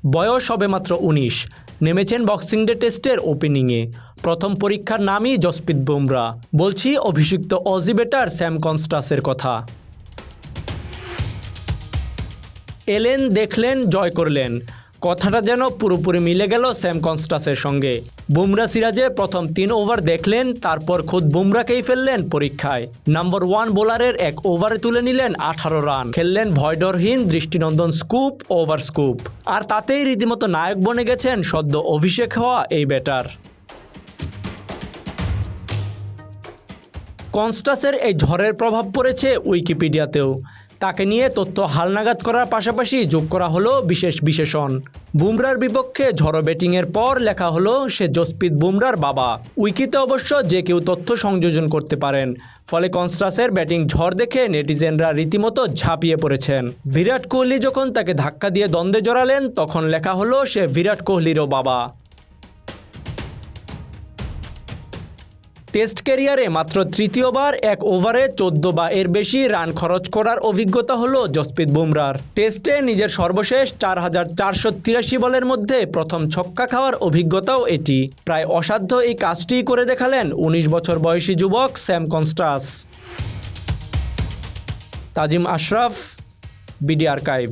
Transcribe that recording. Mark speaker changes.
Speaker 1: বয়স সবে মাত্র ১৯। নেমেছেন বক্সিং ডে টেস্টের ওপেনিংয়ে। প্রথম পরীক্ষার নামই জসপ্রীত বুমরা। বলছি অভিষিক্ত অজি ব্যাটার স্যাম কনস্টাসের কথা। এলেন, দেখলেন, জয় করলেন। কথাটা যেন পুরোপুরি মিলে গেল স্যাম কনস্টাসের সঙ্গে। বুমরা সিরাজে প্রথম ৩ ওভার দেখলেন, তারপর খুদ বুমরাকেই ফেললেন পরীক্ষায়। নাম্বার 1 বোলারের ১ ওভারে তুলে নিলেন ১৮ রান। খেললেন ভয়ডরহীন দৃষ্টিনন্দন স্কুপ ওভার স্কুপ। আর তাতেই রীতিমতো নায়ক বনে গেছেন সদ্য অভিষেক হওয়া এই ব্যাটার। কনস্টাসের এই ঝড়ের প্রভাব পড়েছে উইকিপিডিয়াতেও। তাকে নিয়ে তথ্য হালনাগাদ করার পাশাপাশি যোগ করা হলো বিশেষ বিশেষণ। বুমরার বিপক্ষে ঝড়ো ব্যাটিংয়ের পর লেখা হলো সে জসপ্রীত বুমরার বাবা। উইকিতে অবশ্য যে কেউ তথ্য সংযোজন করতে পারেন। ফলে কনস্টাসের ব্যাটিং ঝড় দেখে নেটিজেনরা রীতিমতো ঝাঁপিয়ে পড়েছেন। বিরাট কোহলি যখন তাকে ধাক্কা দিয়ে দ্বন্দ্বে জড়ালেন, তখন লেখা হলো সে বিরাট কোহলিরও বাবা। টেস্ট ক্যারিয়ারে মাত্র তৃতীয়বার ১ ওভারে ১৪ বা এর বেশি রান খরচ করার অভিজ্ঞতা হলো জসপ্রীত বুমরার। টেস্টে নিজের সর্বশেষ ৪,৪৮৩ বলের মধ্যে প্রথম ছক্কা খাওয়ার অভিজ্ঞতাও এটি। প্রায় অসাধ্য এই কাজটিই করে দেখালেন ১৯ বছর বয়সী যুবক স্যাম কনস্টাস। তাজিম আশরাফ, বিডি আর্কাইভ।